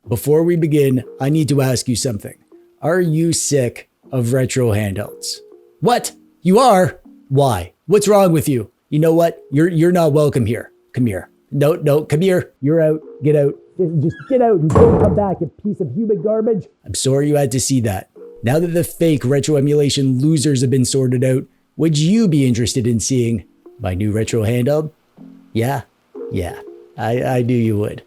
Before we begin, I need to ask you something. Are you sick of retro handhelds? What? You are? Why? What's wrong with you? You know what? You're not welcome here. Come here. No, come here. You're out. Get out. Just get out and don't come back, you piece of human garbage. I'm sorry you had to see that. Now that the fake retro emulation losers have been sorted out, would you be interested in seeing my new retro handheld? Yeah, I knew you would.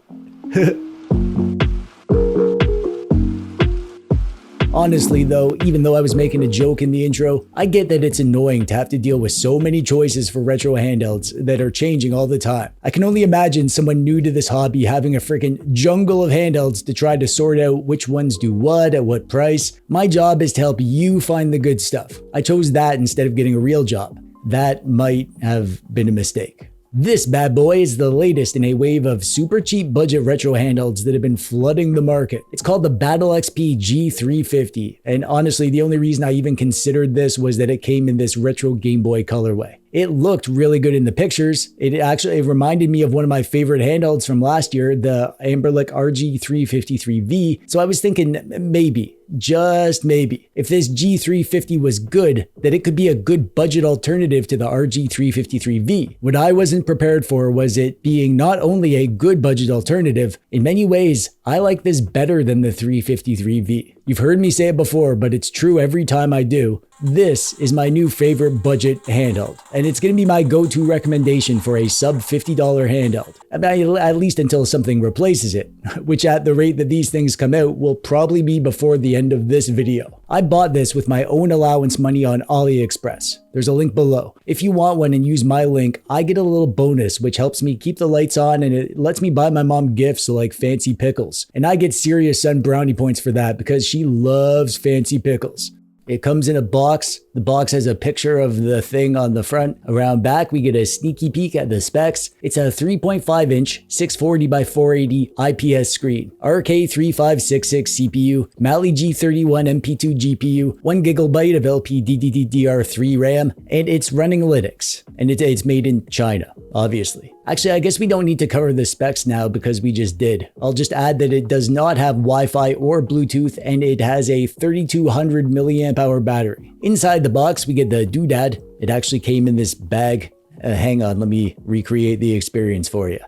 Honestly though, even though I was making a joke in the intro, I get that it's annoying to have to deal with so many choices for retro handhelds that are changing all the time. I can only imagine someone new to this hobby having a freaking jungle of handhelds to try to sort out which ones do what at what price. My job is to help you find the good stuff. I chose that instead of getting a real job. That might have been a mistake. This bad boy is the latest in a wave of super cheap budget retro handhelds that have been flooding the market. It's called the Batlexp G350, and honestly, the only reason I even considered this was that it came in this retro Game Boy colorway. It looked really good in the pictures. It reminded me of one of my favorite handhelds from last year, the Amberlic RG353V. So I was thinking maybe, just maybe, if this G350 was good, that it could be a good budget alternative to the RG353V. What I wasn't prepared for was it being not only a good budget alternative, in many ways, I like this better than the 353V. You've heard me say it before, but it's true every time I do. This is my new favorite budget handheld, and it's going to be my go-to recommendation for a sub $50 handheld, at least until something replaces it, which at the rate that these things come out will probably be before the end of this video. I bought this with my own allowance money on AliExpress. There's a link below. If you want one and use my link, I get a little bonus which helps me keep the lights on, and it lets me buy my mom gifts like fancy pickles. And I get Serious Sun brownie points for that because she loves fancy pickles. It comes in a box. The box has a picture of the thing on the front. Around back, we get a sneaky peek at the specs. It's a 3.5 inch 640 by 480 IPS screen, RK3566 CPU, Mali G31 MP2 GPU, 1 GB of LPDDR3 RAM, and it's running Linux. And it's made in China, obviously. Actually, I guess we don't need to cover the specs now because we just did. I'll just add that it does not have Wi-Fi or Bluetooth, and it has a 3200 milliamp hour battery. Inside the box, we get the doodad. It actually came in this bag. Hang on, let me recreate the experience for you.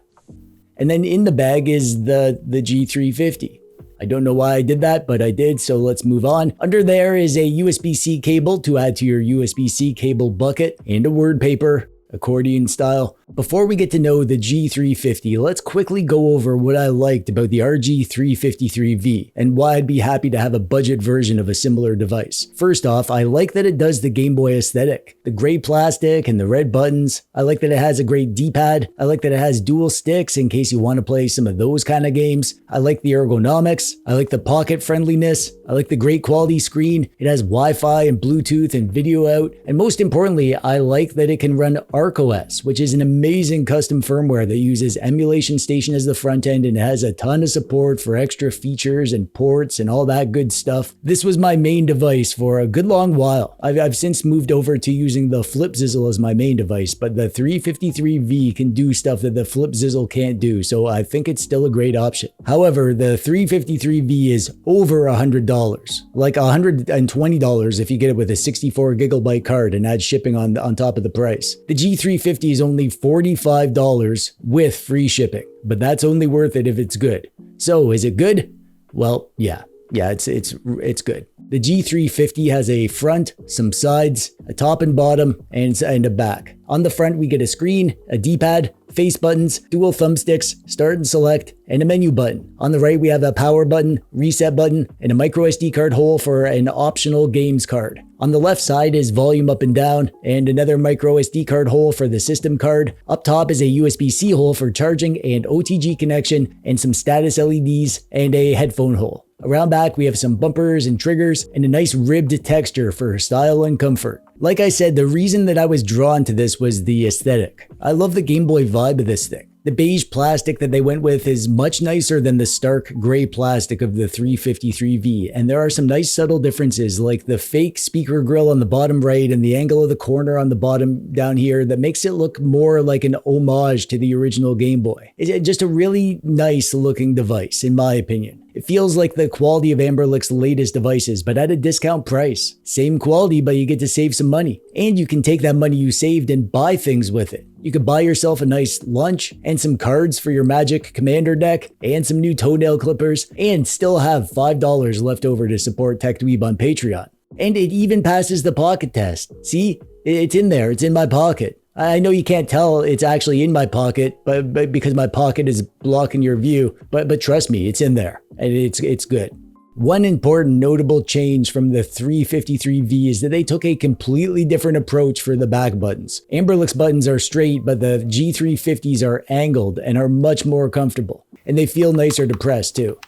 And then in the bag is the G350. I don't know why I did that, but I did, so let's move on. Under there is a USB-C cable to add to your USB-C cable bucket and a word paper, accordion style. Before we get to know the G350, let's quickly go over what I liked about the RG353V and why I'd be happy to have a budget version of a similar device. First off, I like that it does the Game Boy aesthetic. The gray plastic and the red buttons. I like that it has a great D-pad. I like that it has dual sticks in case you want to play some of those kind of games. I like the ergonomics. I like the pocket friendliness. I like the great quality screen. It has Wi-Fi and Bluetooth and video out. And most importantly, I like that it can run Arkos, which is an amazing custom firmware that uses Emulation Station as the front end and has a ton of support for extra features and ports and all that good stuff. This was my main device for a good long while. I've since moved over to using the FlipZizzle as my main device, but the 353V can do stuff that the FlipZizzle can't do, so I think it's still a great option. However, the 353V is over $100, like $120 if you get it with a 64 gigabyte card and add shipping on top of the price. The G350 is only $45 with free shipping, but that's only worth it if it's good. So is it good? Well, yeah, it's good. The G350 has a front, some sides, a top and bottom, and a back. On the front, we get a screen, a D-pad, face buttons, dual thumbsticks, start and select, and a menu button. On the right, we have a power button, reset button, and a microSD card hole for an optional games card. On the left side is volume up and down, and another microSD card hole for the system card. Up top is a USB-C hole for charging and OTG connection, and some status LEDs, and a headphone hole. Around back, we have some bumpers and triggers, and a nice ribbed texture for style and comfort. Like I said, the reason that I was drawn to this was the aesthetic. I love the Game Boy vibe of this thing. The beige plastic that they went with is much nicer than the stark gray plastic of the 353V, and there are some nice subtle differences like the fake speaker grill on the bottom right and the angle of the corner on the bottom down here that makes it look more like an homage to the original Game Boy. It's just a really nice looking device, in my opinion. It feels like the quality of Amberlich's latest devices, but at a discount price. Same quality, but you get to save some money. And you can take that money you saved and buy things with it. You could buy yourself a nice lunch and some cards for your Magic Commander deck and some new toenail clippers and still have $5 left over to support TechDweeb on Patreon. And it even passes the pocket test. See? It's in there. It's in my pocket. I know you can't tell it's actually in my pocket, but because my pocket is blocking your view, but trust me, it's in there and it's good. One important notable change from the 353V is that they took a completely different approach for the back buttons. Amberlich's buttons are straight, but the G350s are angled and are much more comfortable, and they feel nicer to press too.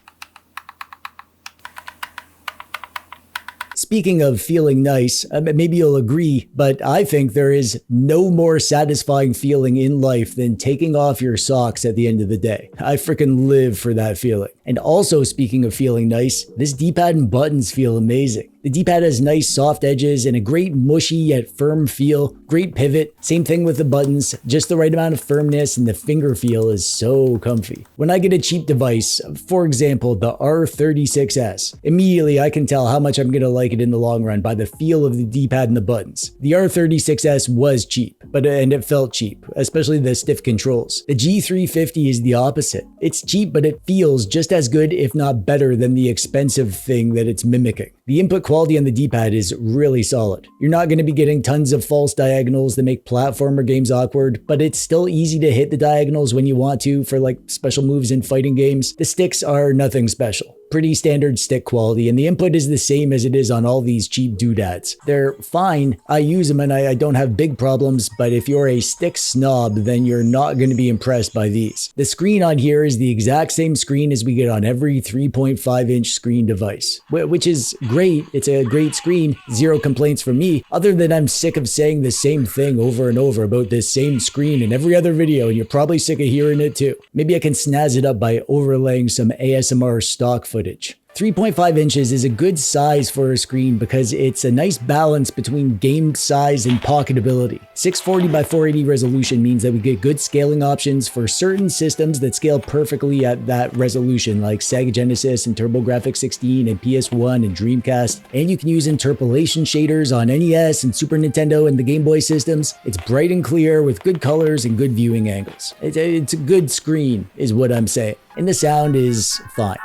Speaking of feeling nice, maybe you'll agree, but I think there is no more satisfying feeling in life than taking off your socks at the end of the day. I freaking live for that feeling. And also, speaking of feeling nice, this D-pad and buttons feel amazing. The D-pad has nice soft edges and a great mushy yet firm feel, great pivot. Same thing with the buttons, just the right amount of firmness, and the finger feel is so comfy. When I get a cheap device, for example, the R36S, immediately I can tell how much I'm gonna like it in the long run by the feel of the D-pad and the buttons. The R36S was cheap, and it felt cheap, especially the stiff controls. The G350 is the opposite. It's cheap, but it feels just as good, if not better, than the expensive thing that it's mimicking. The input quality on the D-pad is really solid. You're not going to be getting tons of false diagonals that make platformer games awkward, but it's still easy to hit the diagonals when you want to for like special moves in fighting games. The sticks are nothing special. Pretty standard stick quality, and the input is the same as it is on all these cheap doodads. They're fine, I use them and I don't have big problems, but if you're a stick snob, then you're not going to be impressed by these. The screen on here is the exact same screen as we get on every 3.5-inch screen device, which is great. It's a great screen, zero complaints from me, other than I'm sick of saying the same thing over and over about this same screen in every other video, and you're probably sick of hearing it too. Maybe I can snazz it up by overlaying some ASMR stock footage. 3.5 inches is a good size for a screen because it's a nice balance between game size and pocketability. 640 by 480 resolution means that we get good scaling options for certain systems that scale perfectly at that resolution, like Sega Genesis and TurboGrafx-16 and PS1 and Dreamcast. And you can use interpolation shaders on NES and Super Nintendo and the Game Boy systems. It's bright and clear with good colors and good viewing angles. It's a good screen is what I'm saying. And the sound is fine.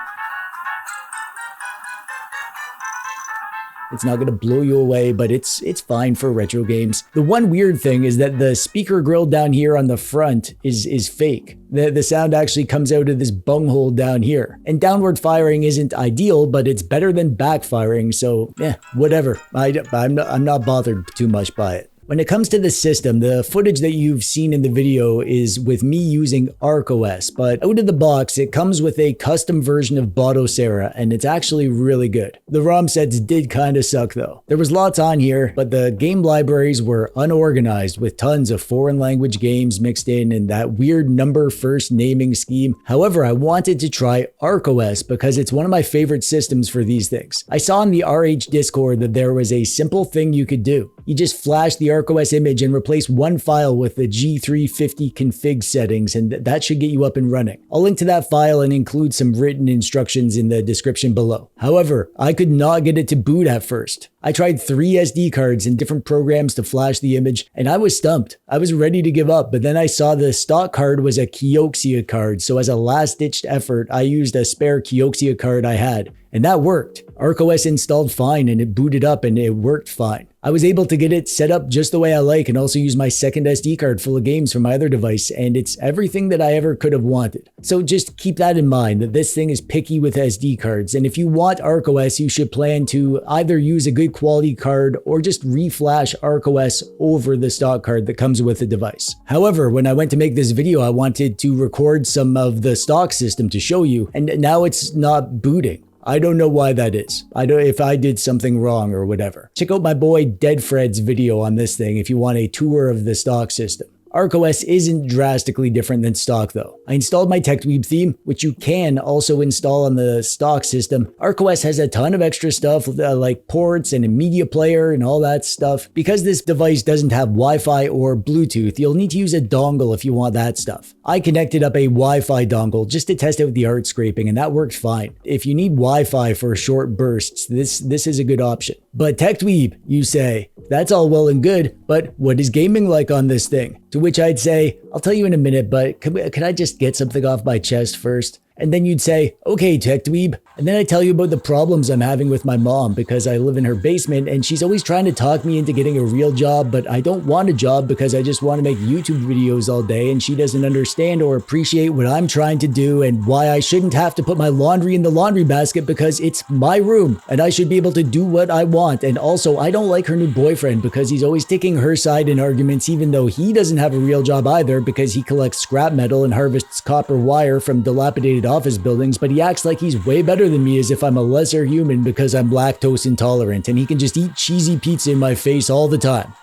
It's not going to blow you away, but it's fine for retro games. The one weird thing is that the speaker grill down here on the front is fake. The sound actually comes out of this bunghole down here. And downward firing isn't ideal, but it's better than backfiring, so whatever. I'm not bothered too much by it. When it comes to the system, the footage that you've seen in the video is with me using Arkos, but out of the box, it comes with a custom version of Batlexp, and it's actually really good. The ROM sets did kinda suck though. There was lots on here, but the game libraries were unorganized with tons of foreign language games mixed in and that weird number first naming scheme. However, I wanted to try Arkos because it's one of my favorite systems for these things. I saw in the RH Discord that there was a simple thing you could do. You just flash the Arkos image and replace one file with the G350 config settings, and that should get you up and running. I'll link to that file and include some written instructions in the description below. However, I could not get it to boot at first. I tried 3 SD cards in different programs to flash the image, and I was stumped. I was ready to give up, but then I saw the stock card was a Kioxia card, so as a last-ditched effort, I used a spare Kioxia card I had, and that worked. Arkos installed fine, and it booted up, and it worked fine. I was able to get it set up just the way I like and also use my second SD card full of games from my other device, and it's everything that I ever could have wanted. So just keep that in mind, that this thing is picky with SD cards, and if you want Arkos, you should plan to either use a good quality card or just reflash Arkos over the stock card that comes with the device. However, when I went to make this video, I wanted to record some of the stock system to show you, and now it's not booting. I don't know why that is. I don't know if I did something wrong or whatever. Check out my boy Dead Fred's video on this thing if you want a tour of the stock system. Arkos isn't drastically different than stock though. I installed my TechDweeb theme, which you can also install on the stock system. Arkos has a ton of extra stuff like ports and a media player and all that stuff. Because this device doesn't have Wi-Fi or Bluetooth, you'll need to use a dongle if you want that stuff. I connected up a Wi-Fi dongle just to test out the art scraping, and that worked fine. If you need Wi-Fi for short bursts, this is a good option. But TechDweeb, you say, that's all well and good, but what is gaming like on this thing? To which I'd say, I'll tell you in a minute, but can I just get something off my chest first? And then you'd say, okay, TechDweeb. And then I tell you about the problems I'm having with my mom because I live in her basement and she's always trying to talk me into getting a real job, but I don't want a job because I just want to make YouTube videos all day and she doesn't understand or appreciate what I'm trying to do and why I shouldn't have to put my laundry in the laundry basket because it's my room and I should be able to do what I want. And also, I don't like her new boyfriend because he's always taking her side in arguments even though he doesn't have a real job either because he collects scrap metal and harvests copper wire from dilapidated office buildings, but he acts like he's way better than me as if I'm a lesser human because I'm lactose intolerant and he can just eat cheesy pizza in my face all the time.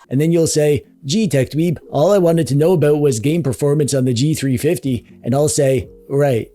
And then you'll say, gee, TechDweeb, all I wanted to know about was game performance on the G350. And I'll say, right,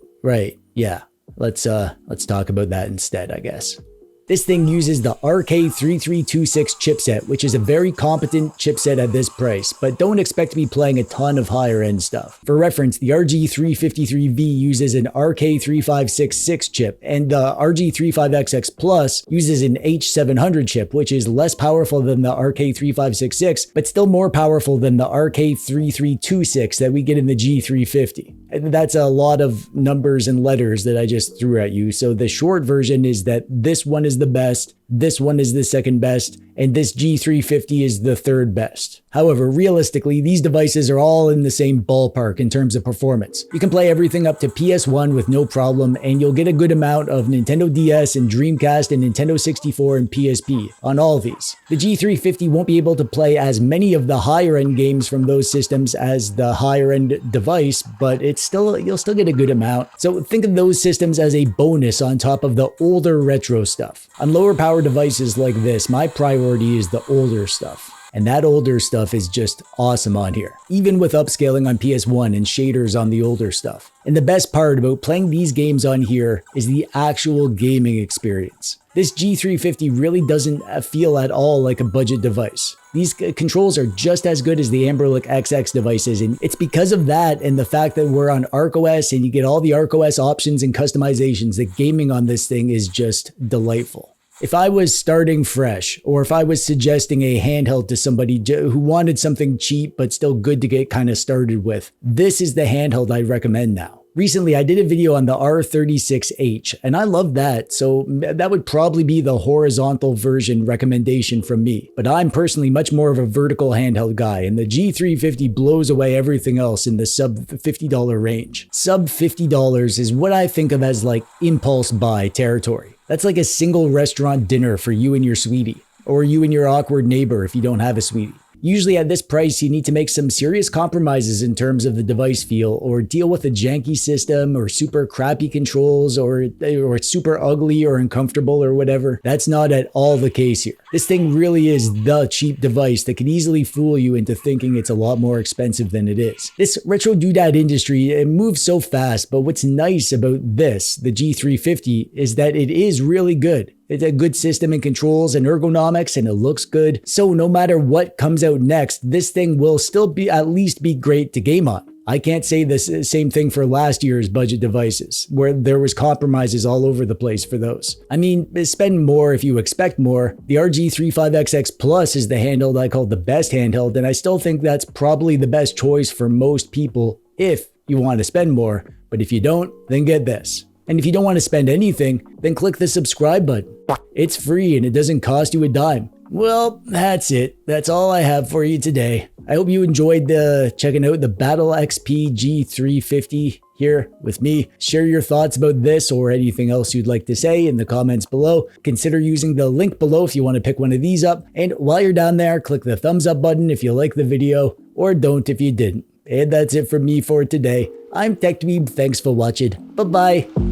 yeah, let's talk about that instead, I guess. This thing uses the RK3326 chipset, which is a very competent chipset at this price, but don't expect to be playing a ton of higher end stuff. For reference, the RG353V uses an RK3566 chip, and the RG35XX Plus uses an H700 chip, which is less powerful than the RK3566, but still more powerful than the RK3326 that we get in the G350. And that's a lot of numbers and letters that I just threw at you, so the short version is that this one is the best, this one is the second best, and this G350 is the third best. However, realistically, these devices are all in the same ballpark in terms of performance. You can play everything up to PS1 with no problem, and you'll get a good amount of Nintendo DS and Dreamcast and Nintendo 64 and PSP on all of these. The G350 won't be able to play as many of the higher end games from those systems as the higher end device, but you'll still get a good amount. So think of those systems as a bonus on top of the older retro stuff. On lower power devices like this, my priority is the older stuff. And that older stuff is just awesome on here, even with upscaling on PS1 and shaders on the older stuff. And the best part about playing these games on here is the actual gaming experience. This G350 really doesn't feel at all like a budget device. These controls are just as good as the Amberlic XX devices, and it's because of that and the fact that we're on Arkos and you get all the Arkos options and customizations that gaming on this thing is just delightful. If I was starting fresh, or if I was suggesting a handheld to somebody who wanted something cheap but still good to get kind of started with, this is the handheld I'd recommend now. Recently, I did a video on the R36H, and I love that, so that would probably be the horizontal version recommendation from me. But I'm personally much more of a vertical handheld guy, and the G350 blows away everything else in the sub $50 range. Sub $50 is what I think of as like impulse buy territory. That's like a single restaurant dinner for you and your sweetie, or you and your awkward neighbor if you don't have a sweetie. Usually at this price, you need to make some serious compromises in terms of the device feel, or deal with a janky system, or super crappy controls, or it's super ugly or uncomfortable or whatever. That's not at all the case here. This thing really is the cheap device that can easily fool you into thinking it's a lot more expensive than it is. This retro doodad industry, it moves so fast, but what's nice about this, the G350, is that it is really good. It's a good system and controls and ergonomics, and it looks good. So no matter what comes out next, this thing will still at least be great to game on. I can't say the same thing for last year's budget devices, where there was compromises all over the place for those. I mean, spend more if you expect more. The RG35XX Plus is the handheld I call the best handheld, and I still think that's probably the best choice for most people if you want to spend more. But if you don't, then get this. And if you don't want to spend anything, then click the subscribe button. It's free and it doesn't cost you a dime. Well, that's it. That's all I have for you today. I hope you enjoyed checking out the Batlexp G350 here with me. Share your thoughts about this or anything else you'd like to say in the comments below. Consider using the link below if you want to pick one of these up. And while you're down there, click the thumbs up button if you like the video, or don't if you didn't. And that's it from me for today. I'm TechDweeb. Thanks for watching. Bye-bye.